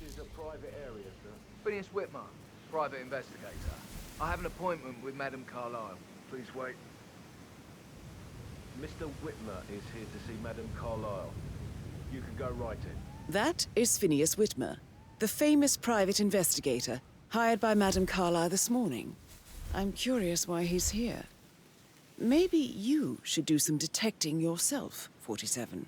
is a private area, sir. Phineas Whitmer, private investigator. I have an appointment with Madame Carlyle. Please wait. Mr. Whitmer is here to see Madame Carlyle. You can go right in. That is Phineas Whitmer, the famous private investigator, hired by Madame Carlyle this morning. I'm curious why he's here. Maybe you should do some detecting yourself, 47.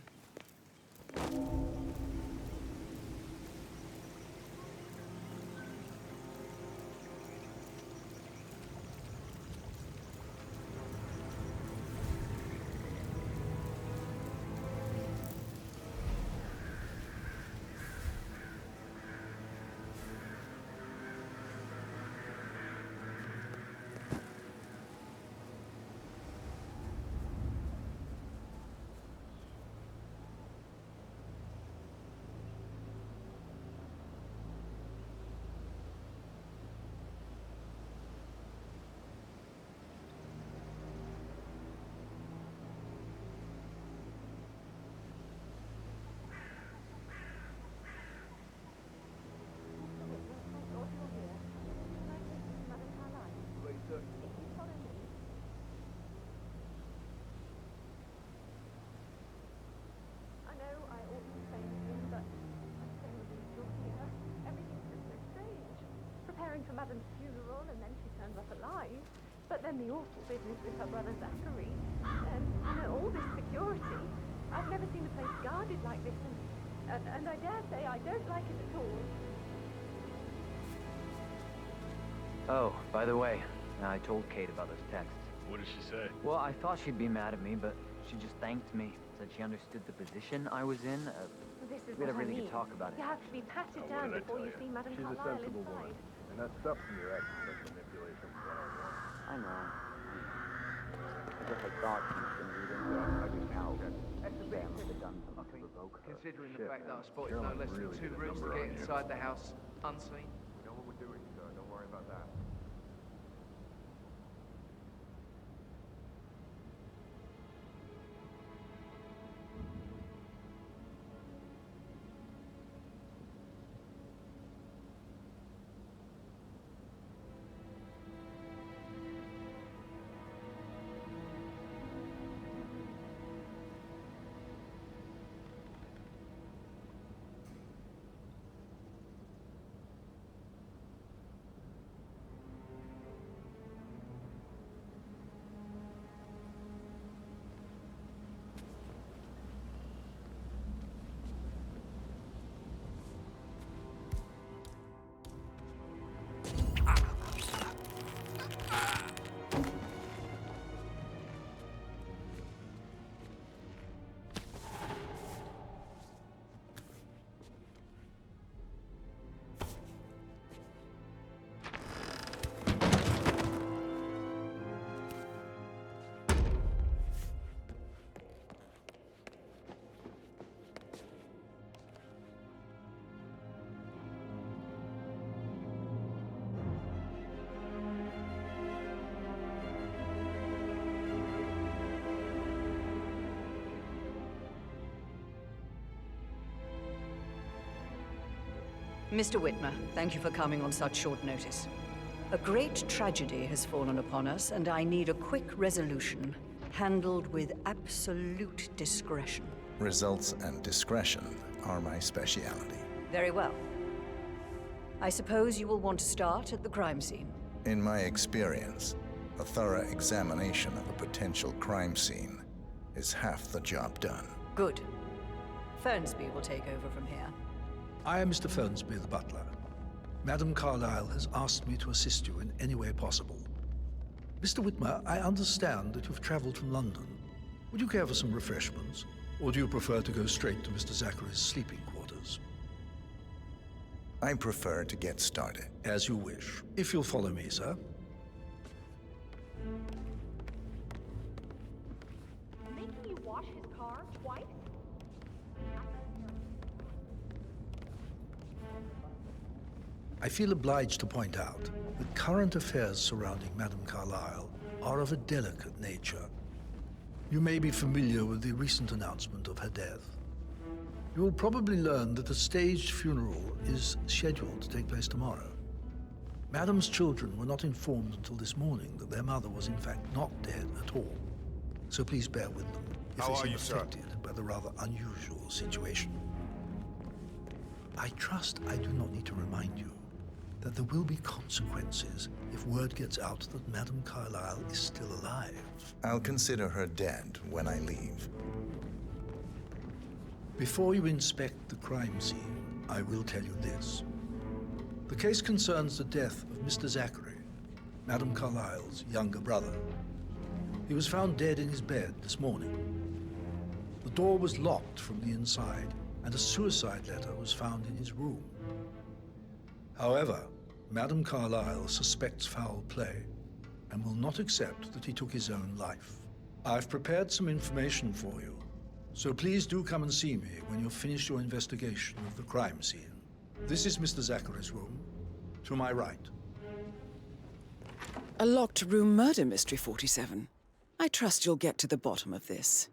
For Madame's funeral, and then she turns up alive. But then the awful business with her brother Zachary, and all this security. I've never seen the place guarded like this, and I dare say I don't like it at all. Oh, by the way, I told Kate about those texts. What did she say? Well, I thought she'd be mad at me, but she just thanked me. Said she understood the position I was in. This is we had a what I really mean. good talk about it. You have to be patted down before you see Madame She's a Carlyle sensible inside. woman. And that's stuff from your ex's manipulation. I know. I guess I thought she was going to read into it. I just how Sam could have done something to provoke her. Considering the fact that I spotted no less than 2 routes to get inside the house unseen. We know what we're doing, sir. Don't worry about that. Mr. Whitmer, thank you for coming on such short notice. A great tragedy has fallen upon us, and I need a quick resolution, handled with absolute discretion. Results and discretion are my speciality. Very well. I suppose you will want to start at the crime scene. In my experience, a thorough examination of a potential crime scene is half the job done. Good. Fernsby will take over from here. I am Mr. Fernsby, the butler. Madame Carlyle has asked me to assist you in any way possible. Mr. Whitmer, I understand that you've traveled from London. Would you care for some refreshments? Or do you prefer to go straight to Mr. Zachary's sleeping quarters? I prefer to get started. As you wish. If you'll follow me, sir. Making you wash his car twice? I feel obliged to point out that current affairs surrounding Madame Carlyle are of a delicate nature. You may be familiar with the recent announcement of her death. You will probably learn that a staged funeral is scheduled to take place tomorrow. Madam's children were not informed until this morning that their mother was in fact not dead at all. So please bear with them if they seem affected by the rather unusual situation. I trust I do not need to remind you that there will be consequences if word gets out that Madame Carlyle is still alive. I'll consider her dead when I leave. Before you inspect the crime scene, I will tell you this. The case concerns the death of Mr. Zachary, Madame Carlyle's younger brother. He was found dead in his bed this morning. The door was locked from the inside, and a suicide letter was found in his room. However, Madame Carlyle suspects foul play and will not accept that he took his own life. I've prepared some information for you, so please do come and see me when you've finished your investigation of the crime scene. This is Mr. Zachary's room, to my right. A locked room murder mystery, 47. I trust you'll get to the bottom of this.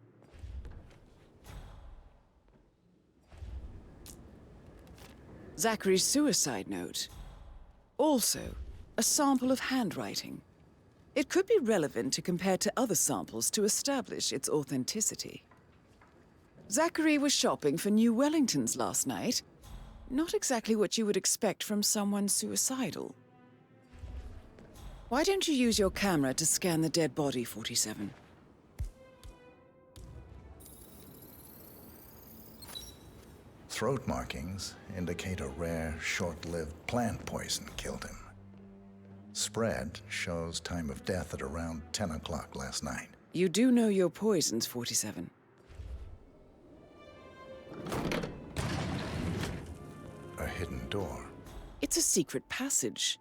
Zachary's suicide note. Also, a sample of handwriting. It could be relevant to compare to other samples to establish its authenticity. Zachary was shopping for new Wellingtons last night. Not exactly what you would expect from someone suicidal. Why don't you use your camera to scan the dead body, 47? Throat markings indicate a rare, short-lived plant poison killed him. Spread shows time of death at around 10 o'clock last night. You do know your poisons, 47. A hidden door. It's a secret passage.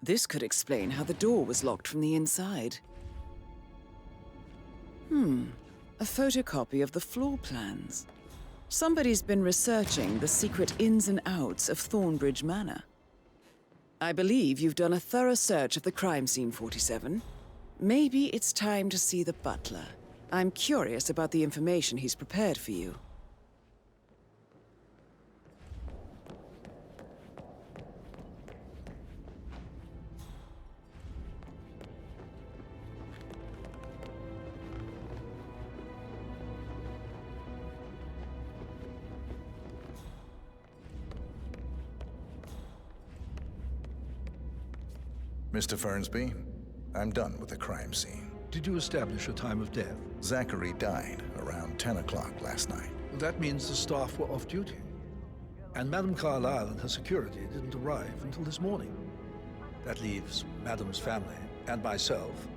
This could explain how the door was locked from the inside. A photocopy of the floor plans. Somebody's been researching the secret ins and outs of Thornbridge Manor. I believe you've done a thorough search of the crime scene, 47. Maybe it's time to see the butler. I'm curious about the information he's prepared for you. Mr. Fernsby, I'm done with the crime scene. Did you establish a time of death? Zachary died around 10 o'clock last night. That means the staff were off duty. And Madame Carlyle and her security didn't arrive until this morning. That leaves Madame's family and myself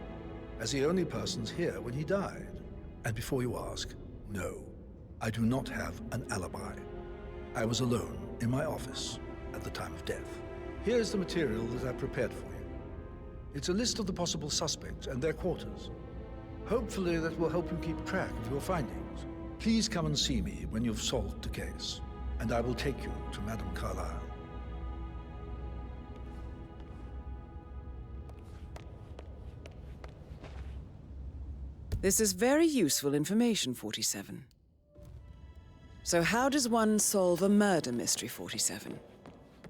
as the only persons here when he died. And before you ask, no, I do not have an alibi. I was alone in my office at the time of death. Here's the material that I prepared for you. It's a list of the possible suspects and their quarters. Hopefully that will help you keep track of your findings. Please come and see me when you've solved the case, and I will take you to Madame Carlyle. This is very useful information, 47. So how does one solve a murder mystery, 47?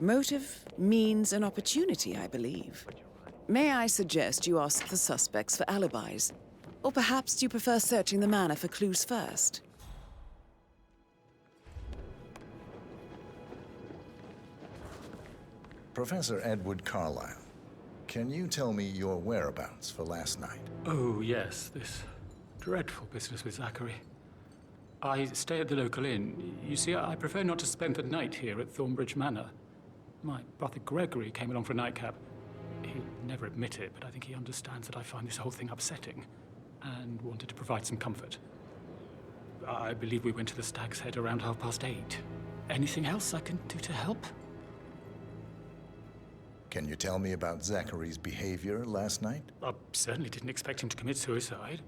Motive, means, and opportunity, I believe. May I suggest you ask the suspects for alibis? Or perhaps do you prefer searching the manor for clues first? Professor Edward Carlyle, can you tell me your whereabouts for last night? Oh, yes, this dreadful business with Zachary. I stay at the local inn. You see, I prefer not to spend the night here at Thornbridge Manor. My brother Gregory came along for a nightcap. He'll never admit it, but I think he understands that I find this whole thing upsetting and wanted to provide some comfort. I believe we went to the Stag's Head around 8:30. Anything else I can do to help? Can you tell me about Zachary's behavior last night? I certainly didn't expect him to commit suicide.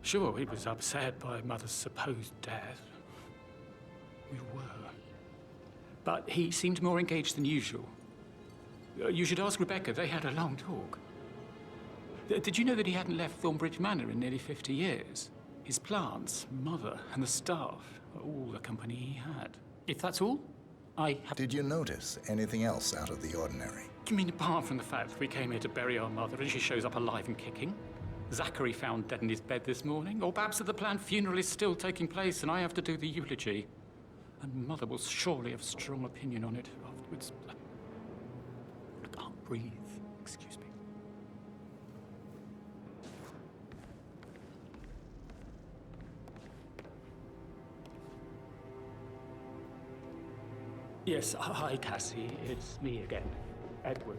Sure, he was upset by Mother's supposed death. We were. But he seemed more engaged than usual. You should ask Rebecca. They had a long talk. Did you know that he hadn't left Thornbridge Manor in nearly 50 years? His plants, Mother, and the staff all the company he had. If that's all, I have... Did you notice anything else out of the ordinary? You mean apart from the fact that we came here to bury our mother and she shows up alive and kicking? Zachary found dead in his bed this morning? Or perhaps that the planned funeral is still taking place and I have to do the eulogy? And Mother will surely have a strong opinion on it afterwards. I can't breathe. Excuse me. Yes, hi, Cassie. It's me again. Edward.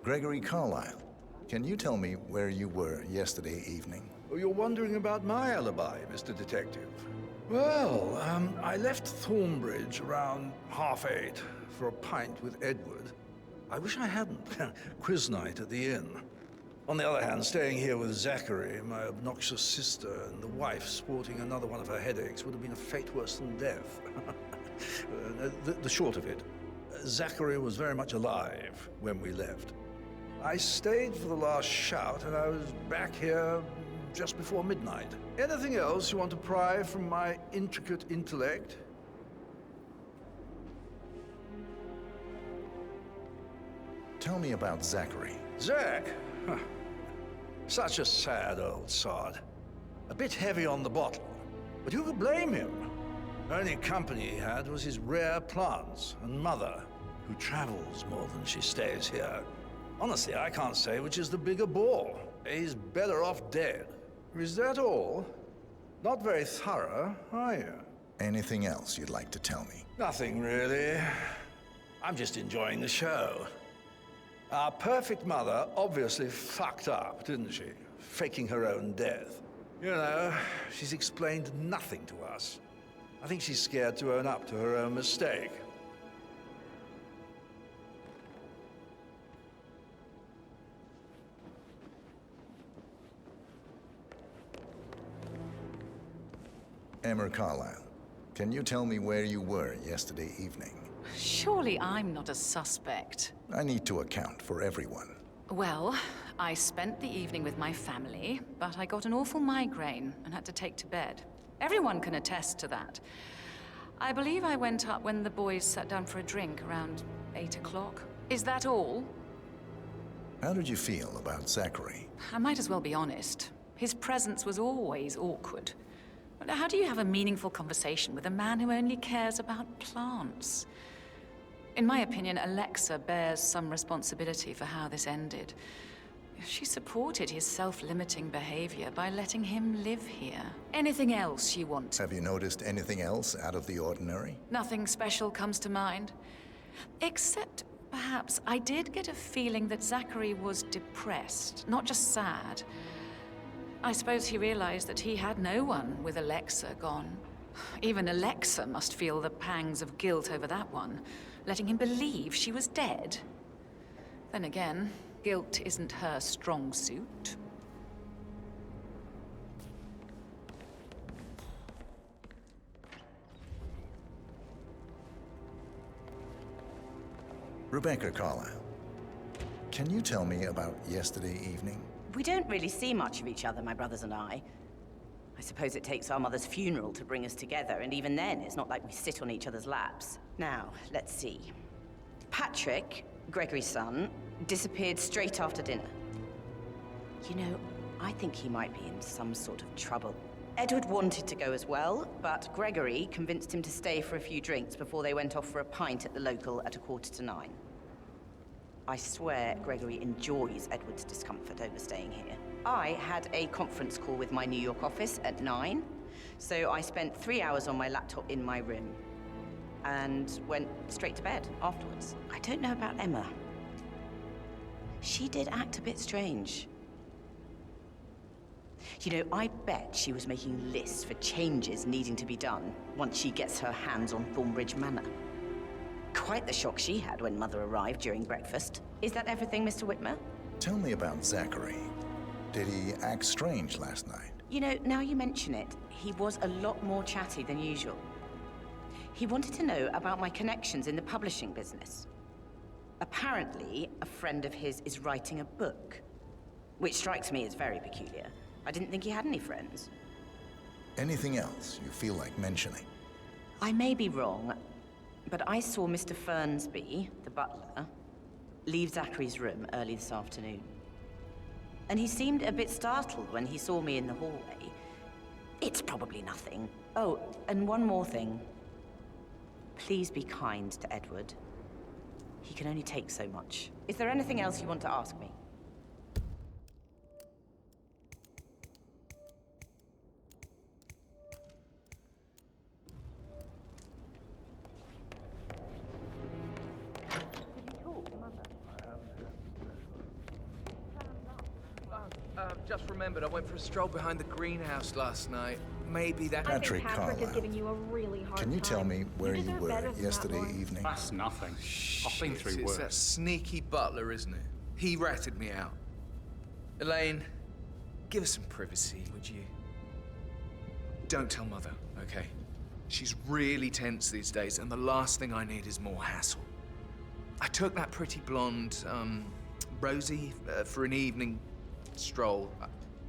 Gregory Carlyle, can you tell me where you were yesterday evening? Oh, you're wondering about my alibi, Mr. Detective. Well, I left Thornbridge around 8:30 for a pint with Edward. I wish I hadn't. Quiz night at the inn. On the other hand, staying here with Zachary, my obnoxious sister, and the wife sporting another one of her headaches would have been a fate worse than death. The short of it, Zachary was very much alive when we left. I stayed for the last shout, and I was back here just before midnight. Anything else you want to pry from my intricate intellect? Tell me about Zachary. Zach? Huh. Such a sad old sod. A bit heavy on the bottle, but who could blame him? The only company he had was his rare plants and Mother, who travels more than she stays here. Honestly, I can't say which is the bigger ball. He's better off dead. Is that all? Not very thorough, are you? Anything else you'd like to tell me? Nothing, really. I'm just enjoying the show. Our perfect mother obviously fucked up, didn't she? Faking her own death. You know, she's explained nothing to us. I think she's scared to own up to her own mistake. Emma Carlyle, can you tell me where you were yesterday evening? Surely I'm not a suspect. I need to account for everyone. Well, I spent the evening with my family, but I got an awful migraine and had to take to bed. Everyone can attest to that. I believe I went up when the boys sat down for a drink around 8 o'clock. Is that all? How did you feel about Zachary? I might as well be honest. His presence was always awkward. How do you have a meaningful conversation with a man who only cares about plants? In my opinion, Alexa bears some responsibility for how this ended. She supported his self-limiting behavior by letting him live here. Anything else you want? Have you noticed anything else out of the ordinary? Nothing special comes to mind. Except, perhaps, I did get a feeling that Zachary was depressed, not just sad. I suppose he realized that he had no one with Alexa gone. Even Alexa must feel the pangs of guilt over that one, letting him believe she was dead. Then again, guilt isn't her strong suit. Rebecca Carlyle, can you tell me about yesterday evening? We don't really see much of each other, my brothers and I. I suppose it takes our mother's funeral to bring us together, and even then, it's not like we sit on each other's laps. Now, let's see. Patrick, Gregory's son, disappeared straight after dinner. You know, I think he might be in some sort of trouble. Edward wanted to go as well, but Gregory convinced him to stay for a few drinks before they went off for a pint at the local at 9:15. I swear Gregory enjoys Edward's discomfort over staying here. I had a conference call with my New York office at 9, so I spent 3 hours on my laptop in my room and went straight to bed afterwards. I don't know about Emma. She did act a bit strange. You know, I bet she was making lists for changes needing to be done once she gets her hands on Thornbridge Manor. Quite the shock she had when Mother arrived during breakfast. Is that everything, Mr. Whitmer? Tell me about Zachary. Did he act strange last night? You know, now you mention it, he was a lot more chatty than usual. He wanted to know about my connections in the publishing business. Apparently, a friend of his is writing a book. which strikes me as very peculiar. I didn't think he had any friends. Anything else you feel like mentioning? I may be wrong, but I saw Mr. Fernsby, the butler, leave Zachary's room early this afternoon. And he seemed a bit startled when he saw me in the hallway. It's probably nothing. Oh, and one more thing. Please be kind to Edward. He can only take so much. Is there anything else you want to ask me? Just remembered I went for a stroll behind the greenhouse last night. Maybe that... Patrick Patrick Carlisle. is giving you a really hard Can you tell time. me where you deserve were better than that, yesterday Lawrence. evening? That's nothing. I've been through It's worse. that sneaky butler, isn't it? He ratted me out. Elaine, give us some privacy, would you? Don't tell Mother, okay? She's really tense these days, and the last thing I need is more hassle. I took that pretty blonde, Rosie, for an evening stroll.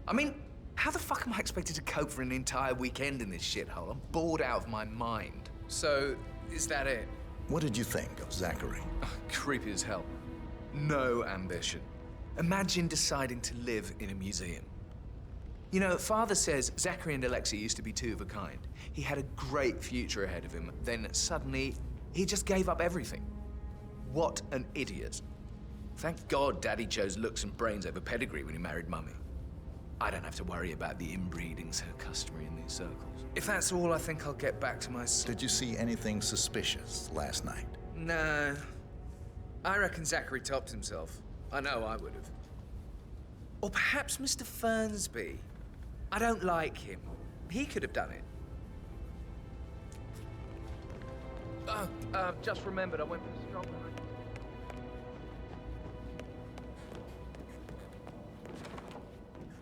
I mean, how the fuck am I expected to cope for an entire weekend in this shithole? I'm bored out of my mind. So, is that it? What did you think of Zachary? Creepy as hell. No ambition. Imagine deciding to live in a museum. You know, Father says Zachary and Alexa used to be two of a kind. He had a great future ahead of him. Then suddenly, he just gave up everything. What an idiot. Thank God Daddy chose looks and brains over pedigree when he married Mummy. I don't have to worry about the inbreeding so customary in these circles. If that's all, I think I'll get back to my... Did you see anything suspicious last night? No. I reckon Zachary topped himself. I know I would have. Or perhaps Mr. Fernsby. I don't like him. He could have done it. Just remembered I went for a stroll behind...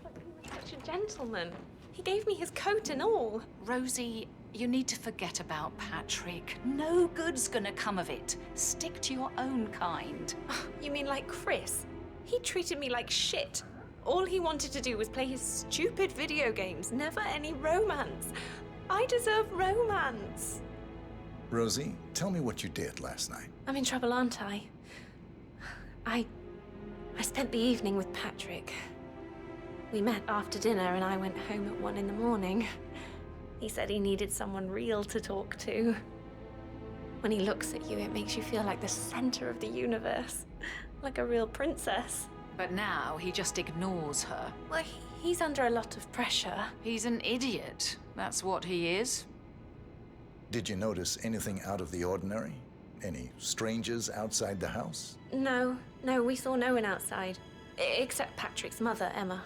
But he was such a gentleman. He gave me his coat and all. Rosie, you need to forget about Patrick. No good's gonna come of it. Stick to your own kind. You mean like Chris? He treated me like shit. All he wanted to do was play his stupid video games, never any romance. I deserve romance. Rosie, tell me what you did last night. I'm in trouble, aren't I? I spent the evening with Patrick. We met after dinner and I went home at 1 in the morning. He said he needed someone real to talk to. When he looks at you, it makes you feel like the center of the universe. Like a real princess. But now he just ignores her. Well, he's under a lot of pressure. He's an idiot. That's what he is. Did you notice anything out of the ordinary? Any strangers outside the house? No, we saw no one outside. Except Patrick's mother, Emma.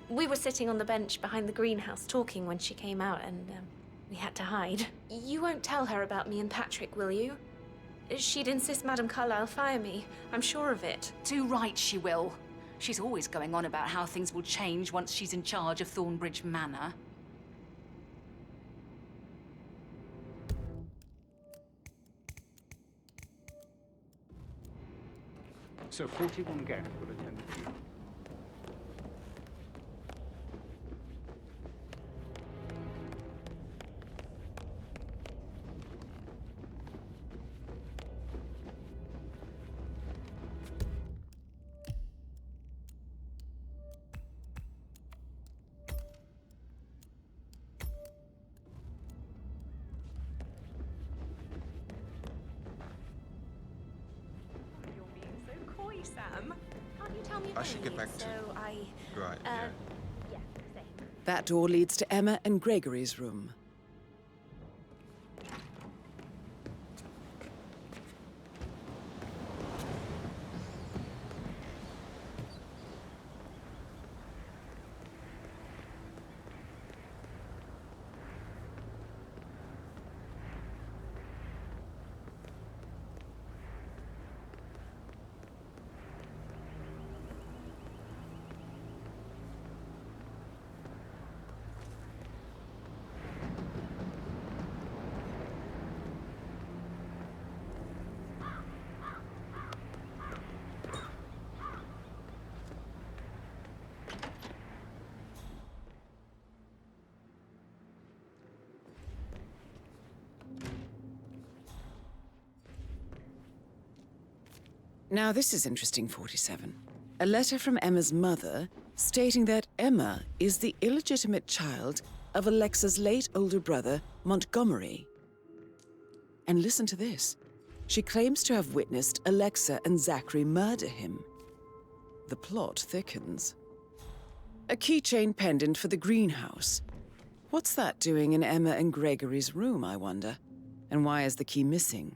We were sitting on the bench behind the greenhouse talking when she came out and we had to hide. You won't tell her about me and Patrick, will you? She'd insist Madame Carlisle fire me. I'm sure of it. Too right she will. She's always going on about how things will change once she's in charge of Thornbridge Manor. So 41 guests will attend the funeral. You're being so coy, Sam. Can't you tell me I should get back to... So Right, yeah. yeah, same. That door leads to Emma and Gregory's room. Now this is interesting, 47. A letter from Emma's mother stating that Emma is the illegitimate child of Alexa's late older brother, Montgomery. And listen to this. She claims to have witnessed Alexa and Zachary murder him. The plot thickens. A keychain pendant for the greenhouse. What's that doing in Emma and Gregory's room, I wonder? And why is the key missing?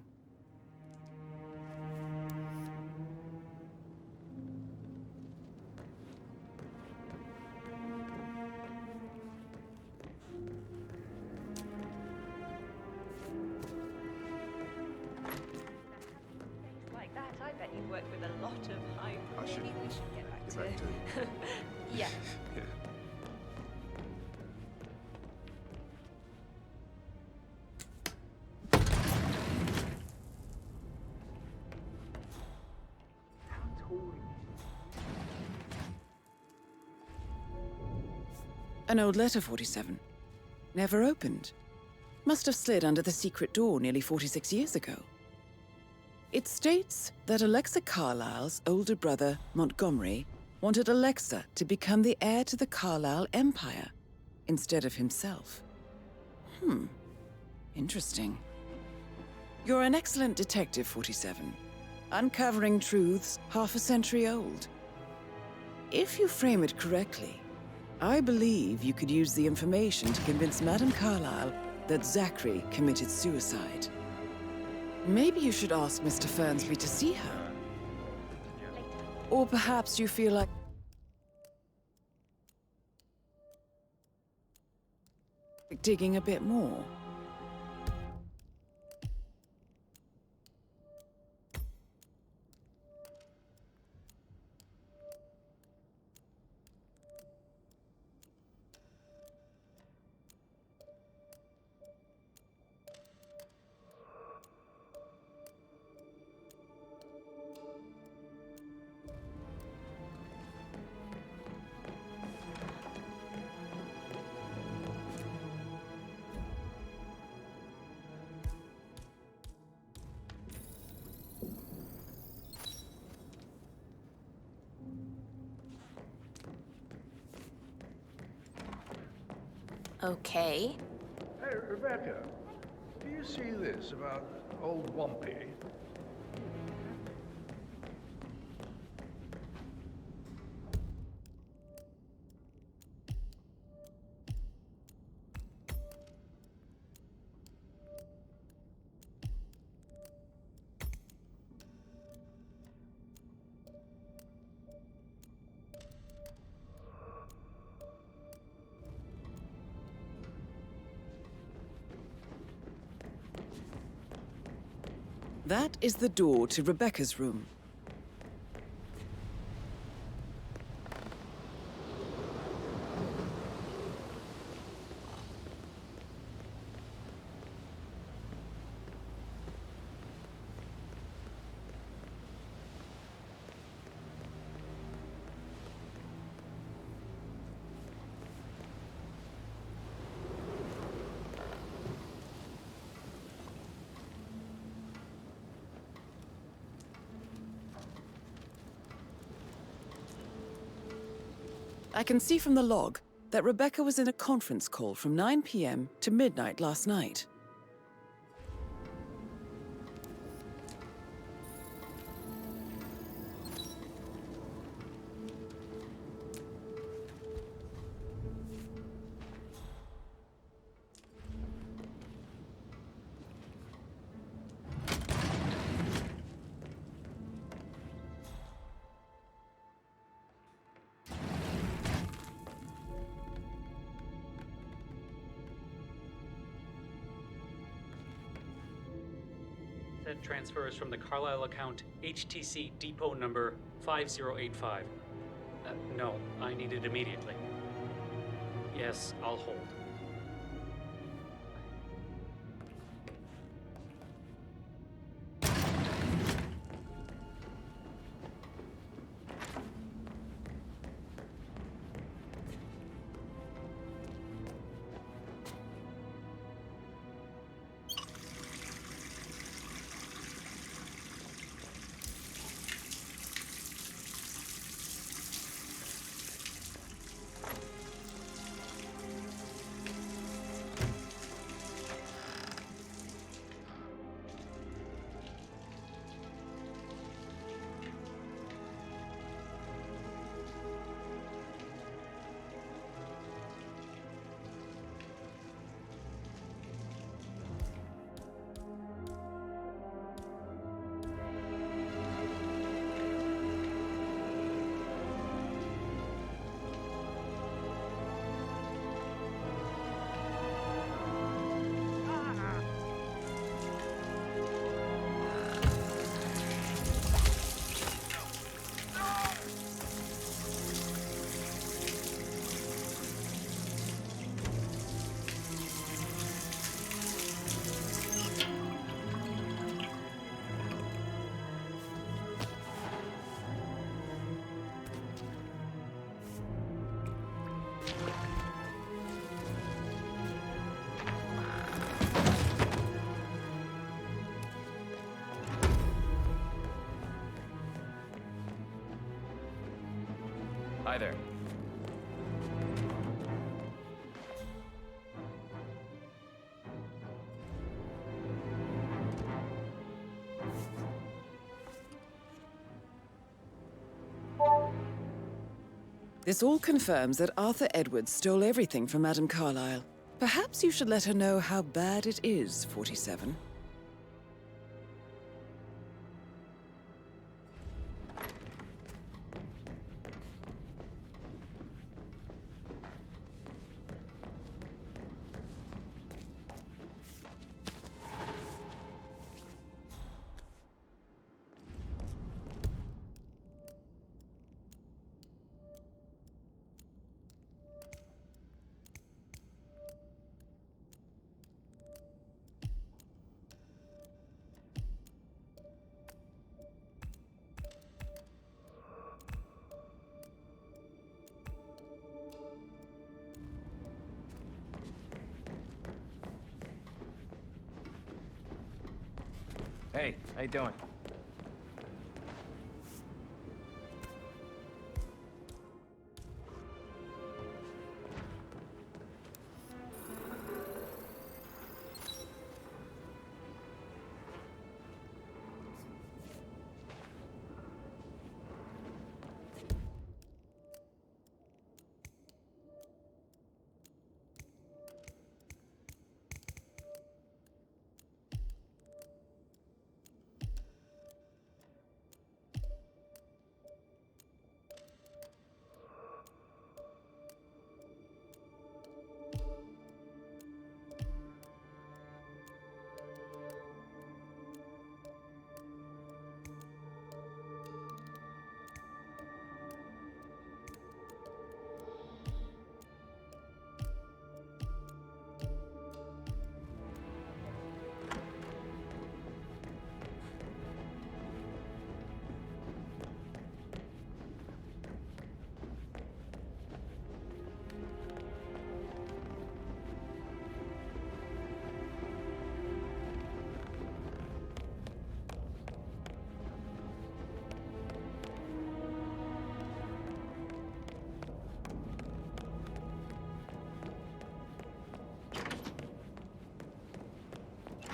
Like that, I bet you've worked with a lot of high... I should Maybe we should get back to... it. Yeah. Yeah. An old letter, 47. Never opened. Must have slid under the secret door nearly 46 years ago. It states that Alexa Carlyle's older brother, Montgomery, wanted Alexa to become the heir to the Carlyle Empire instead of himself. Interesting. You're an excellent detective, 47. Uncovering truths half a century old. If you frame it correctly, I believe you could use the information to convince Madame Carlyle that Zachary committed suicide. Maybe you should ask Mr. Fernsby to see her. Or perhaps you feel like... digging a bit more. Okay. Hey, Rebecca, do you see this about old Wumpy? That is the door to Rebecca's room. I can see from the log that Rebecca was in a conference call from 9 p.m. to midnight last night. Said transfers from the Carlyle account HTC depot number 5085. No, I need it immediately. Yes, I'll hold. Hi there. This all confirms that Arthur Edwards stole everything from Madame Carlyle. Perhaps you should let her know how bad it is, 47. Hey, how you doing?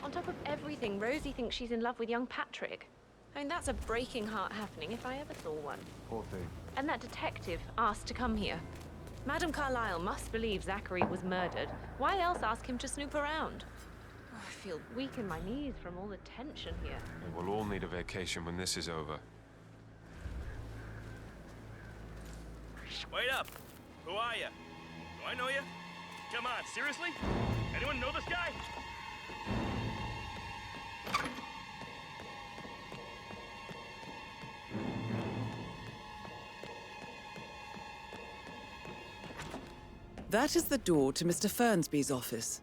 On top of everything, Rosie thinks she's in love with young Patrick. I mean, that's a breaking heart happening if I ever saw one. Poor thing. And that detective asked to come here. Madame Carlyle must believe Zachary was murdered. Why else ask him to snoop around? Oh, I feel weak in my knees from all the tension here. We'll all need a vacation when this is over. Wait up! Who are you? Do I know you? Come on, seriously? Anyone know this guy? That is the door to Mr. Fernsby's office.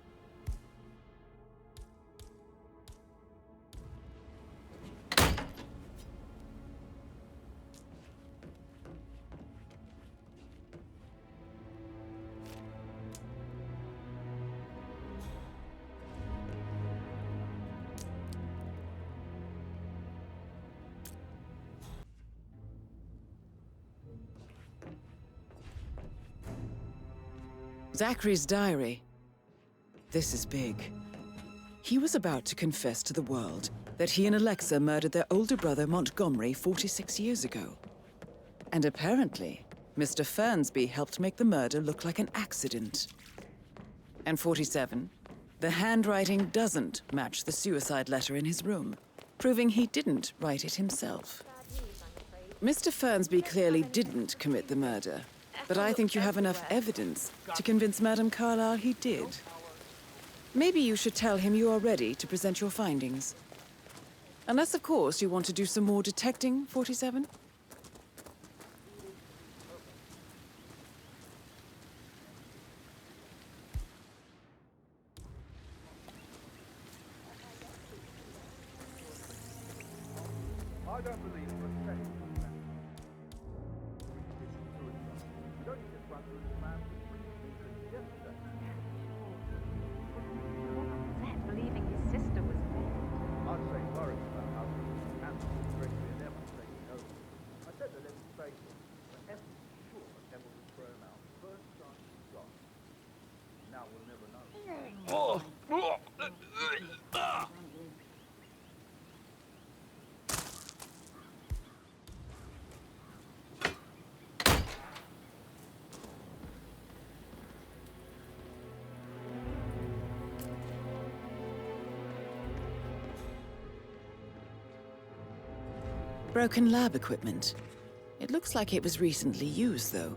Zachary's diary. This is big. He was about to confess to the world that he and Alexa murdered their older brother Montgomery 46 years ago. And apparently, Mr. Fernsby helped make the murder look like an accident. And 47, the handwriting doesn't match the suicide letter in his room, proving he didn't write it himself. Mr. Fernsby clearly didn't commit the murder. But I think you have enough evidence to convince Madame Carlyle he did. Maybe you should tell him you are ready to present your findings. Unless, of course, you want to do some more detecting, 47? I don't believe for a second. You don't just run through this man yesterday. Believing his sister was dead. I'd say worried about how he handled Cristi and everything over. I said to let him stay for heaven's sure. Broken lab equipment. It looks like it was recently used, though.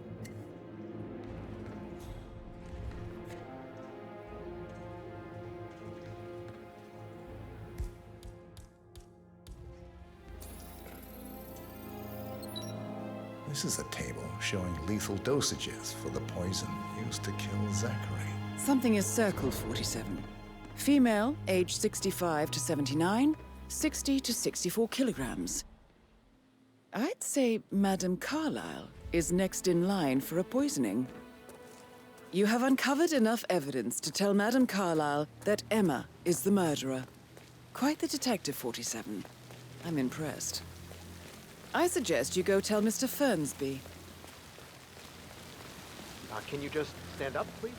This is a table showing lethal dosages for the poison used to kill Zachary. Something is circled, 47. Female, age 65 to 79, 60 to 64 kilograms. I'd say Madame Carlyle is next in line for a poisoning. You have uncovered enough evidence to tell Madame Carlyle that Emma is the murderer. Quite the detective, 47. I'm impressed. I suggest you go tell Mr. Fernsby. Can you just stand up, please?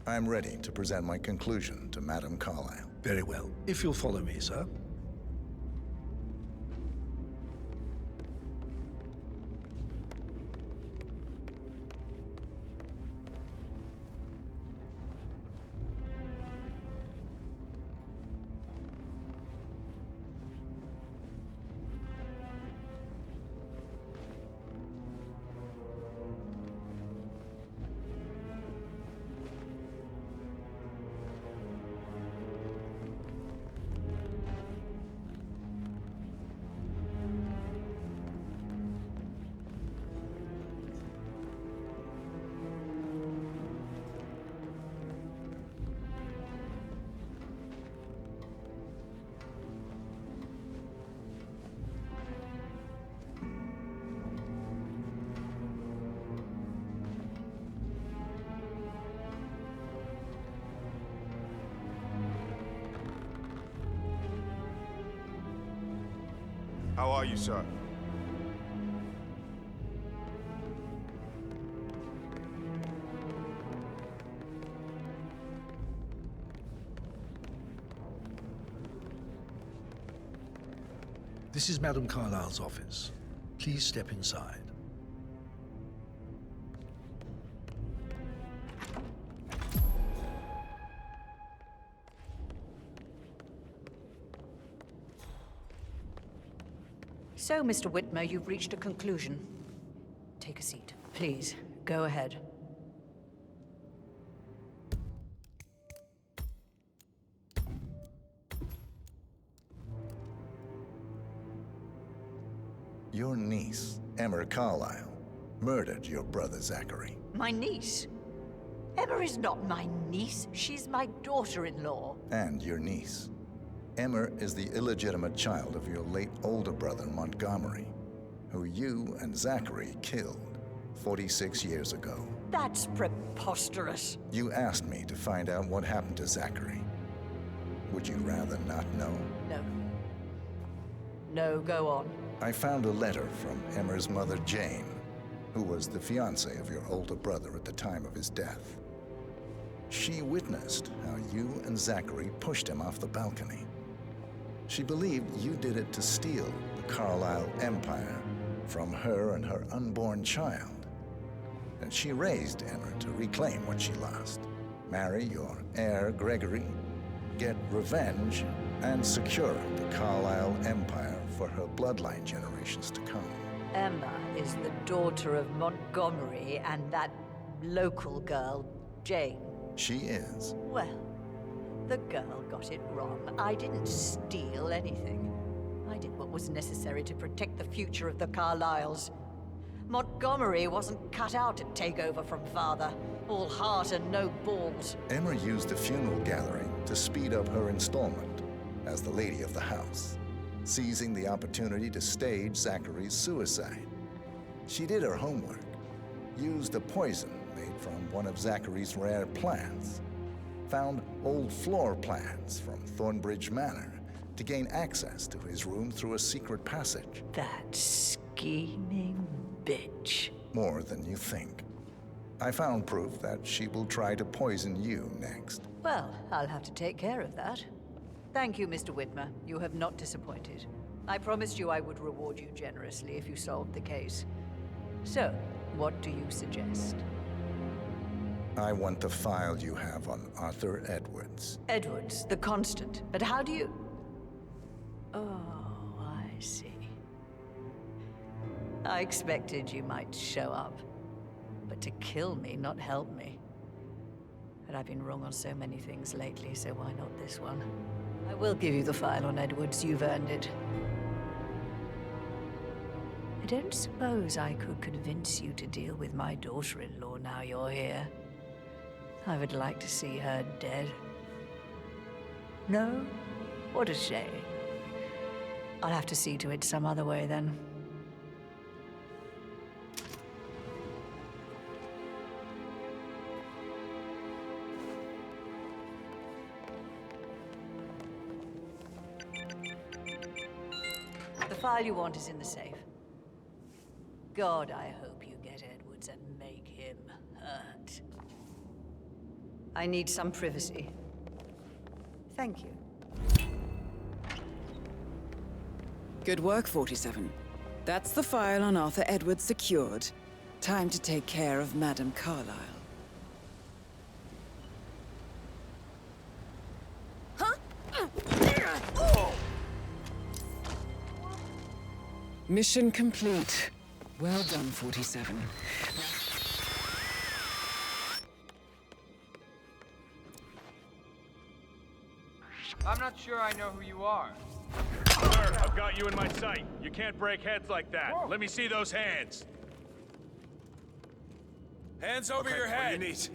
I'm ready to present my conclusion to Madame Carlyle. Very well. If you'll follow me, sir. How are you, sir? This is Madame Carlyle's office. Please step inside. So, Mr. Whitmer, you've reached a conclusion. Take a seat. Please, go ahead. Your niece, Emma Carlyle, murdered your brother Zachary. My niece? Emma is not my niece. She's my daughter-in-law. And your niece. Emma is the illegitimate child of your late older brother, Montgomery, who you and Zachary killed 46 years ago. That's preposterous. You asked me to find out what happened to Zachary. Would you rather not know? No. No, go on. I found a letter from Emma's mother, Jane, who was the fiancée of your older brother at the time of his death. She witnessed how you and Zachary pushed him off the balcony. She believed you did it to steal the Carlyle empire from her and her unborn child. And she raised Emma to reclaim what she lost. Marry your heir, Gregory, get revenge, and secure the Carlyle empire for her bloodline generations to come. Emma is the daughter of Montgomery and that local girl, Jane. She is. Well, the girl got it wrong. I didn't steal anything. I did what was necessary to protect the future of the Carlyles. Montgomery wasn't cut out to take over from Father. All heart and no balls. Emma used the funeral gathering to speed up her installment as the lady of the house, seizing the opportunity to stage Zachary's suicide. She did her homework, used a poison made from one of Zachary's rare plants, found old floor plans from Thornbridge Manor to gain access to his room through a secret passage. That scheming bitch. More than you think. I found proof that she will try to poison you next. Well, I'll have to take care of that. Thank you, Mr. Whitmer. You have not disappointed. I promised you I would reward you generously if you solved the case. So, what do you suggest? I want the file you have on Arthur Edwards. Edwards, the Constant. But how do you... Oh, I see. I expected you might show up. But to kill me, not help me. But I've been wrong on so many things lately, so why not this one? I will give you the file on Edwards. You've earned it. I don't suppose I could convince you to deal with my daughter-in-law now you're here. I would like to see her dead. No? What a shame. I'll have to see to it some other way then. The file you want is in the safe. God, I hope you get Edwards and make him hurt. I need some privacy. Thank you. Good work, 47. That's the file on Arthur Edwards secured. Time to take care of Madame Carlyle. Mission complete. Well done, 47. I'm not sure I know who you are. Sir, I've got you in my sight. You can't break heads like that. Whoa. Let me see those hands. Hands over your head. What do you need?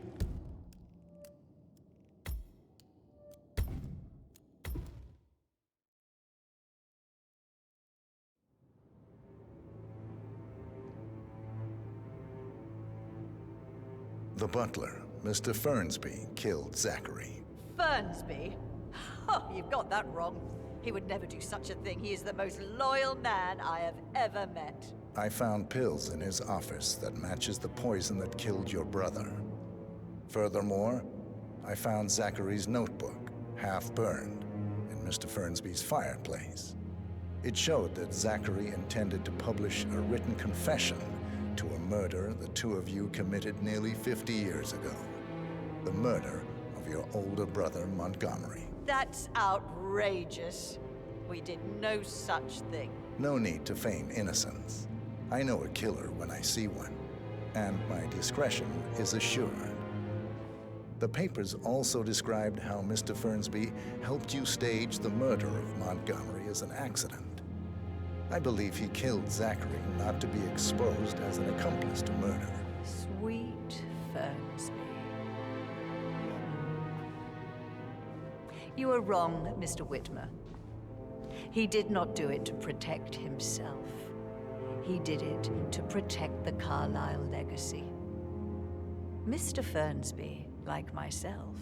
The butler, Mr. Fernsby, killed Zachary. Fernsby? Oh, you've got that wrong. He would never do such a thing. He is the most loyal man I have ever met. I found pills in his office that matches the poison that killed your brother. Furthermore, I found Zachary's notebook, half burned, in Mr. Fernsby's fireplace. It showed that Zachary intended to publish a written confession to a murder the two of you committed nearly 50 years ago. The murder of your older brother, Montgomery. That's outrageous. We did no such thing. No need to feign innocence. I know a killer when I see one, and my discretion is assured. The papers also described how Mr. Fernsby helped you stage the murder of Montgomery as an accident. I believe he killed Zachary not to be exposed as an accomplice to murder. Sweet Fernsby. You are wrong, Mr. Whitmer. He did not do it to protect himself. He did it to protect the Carlyle legacy. Mr. Fernsby, like myself,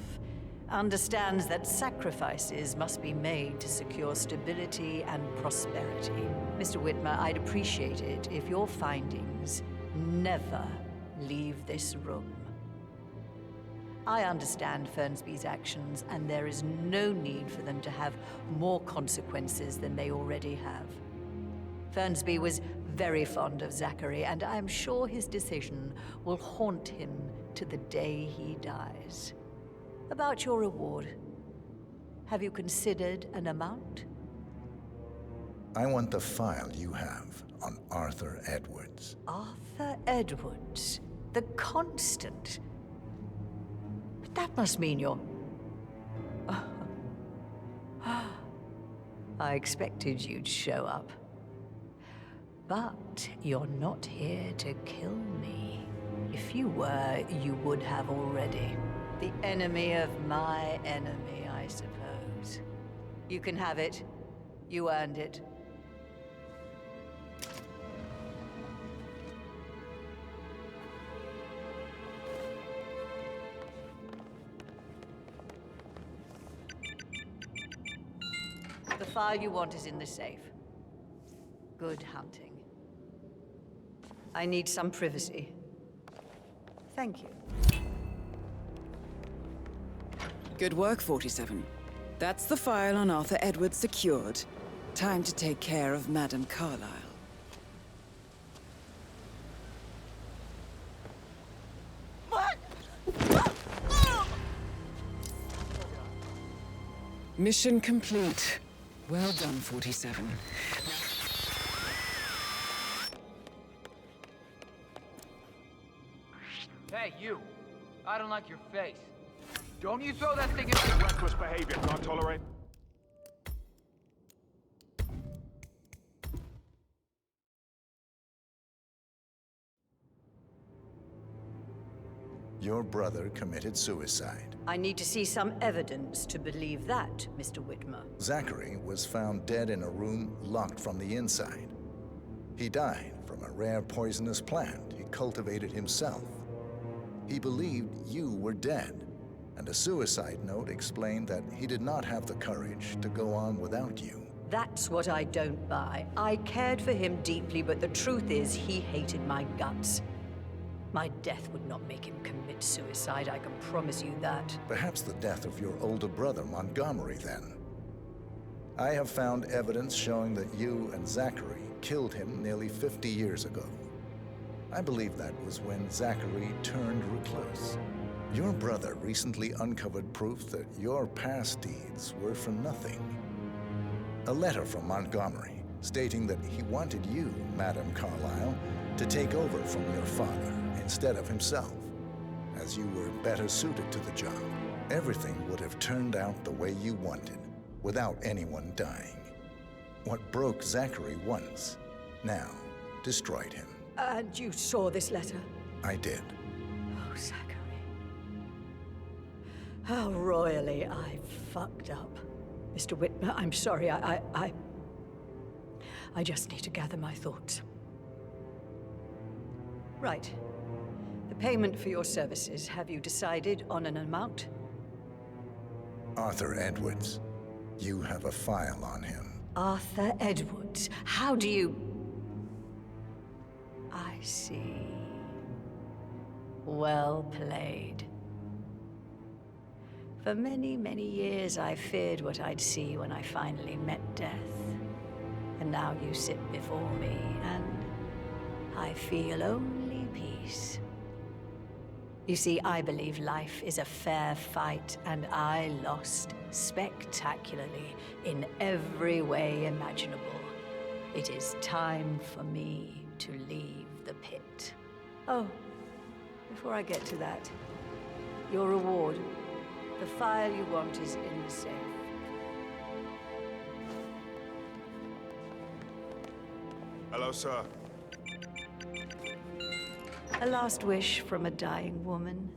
understands that sacrifices must be made to secure stability and prosperity. Mr. Whitmer, I'd appreciate it if your findings never leave this room. I understand Fernsby's actions, and there is no need for them to have more consequences than they already have. Fernsby was very fond of Zachary, and I am sure his decision will haunt him to the day he dies. About your reward, have you considered an amount? I want the file you have on Arthur Edwards. Arthur Edwards, the Constant. But that must mean you're... I expected you'd show up. But you're not here to kill me. If you were, you would have already. The enemy of my enemy, I suppose. You can have it. You earned it. The file you want is in the safe. Good hunting. I need some privacy. Thank you. Good work, 47. That's the file on Arthur Edwards secured. Time to take care of Madame Carlyle. What? Mission complete. Well done, 47. Hey, you. I don't like your face. Don't you throw that thing in... Reckless behavior, can't tolerate. Your brother committed suicide. I need to see some evidence to believe that, Mr. Whitmer. Zachary was found dead in a room locked from the inside. He died from a rare poisonous plant he cultivated himself. He believed you were dead, and a suicide note explained that he did not have the courage to go on without you. That's what I don't buy. I cared for him deeply, but the truth is he hated my guts. My death would not make him commit suicide, I can promise you that. Perhaps the death of your older brother, Montgomery, then. I have found evidence showing that you and Zachary killed him nearly 50 years ago. I believe that was when Zachary turned recluse. Your brother recently uncovered proof that your past deeds were for nothing. A letter from Montgomery stating that he wanted you, Madame Carlyle, to take over from your father instead of himself, as you were better suited to the job. Everything would have turned out the way you wanted, without anyone dying. What broke Zachary once, now destroyed him. And you saw this letter? I did. Oh, Zachary. How royally I fucked up. Mr. Whitmer, I'm sorry, I just need to gather my thoughts. Right. The payment for your services, have you decided on an amount? Arthur Edwards. You have a file on him. Arthur Edwards. How do you... I see. Well played. For many, many years, I feared what I'd see when I finally met death. And now you sit before me, and I feel only peace. You see, I believe life is a fair fight, and I lost spectacularly in every way imaginable. It is time for me to leave the pit. Oh, before I get to that, your reward. The file you want is in the safe. Hello, sir. A last wish from a dying woman.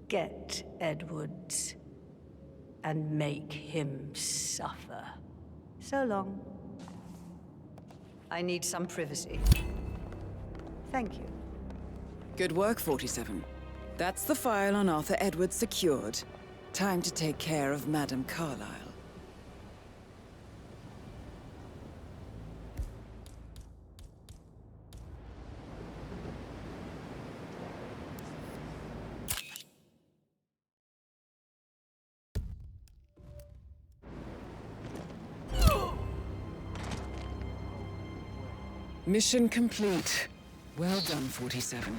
Get Edwards and make him suffer. So long. I need some privacy. Thank you. Good work, 47. That's the file on Arthur Edwards secured. Time to take care of Madame Carlyle. Mission complete. Well done, 47.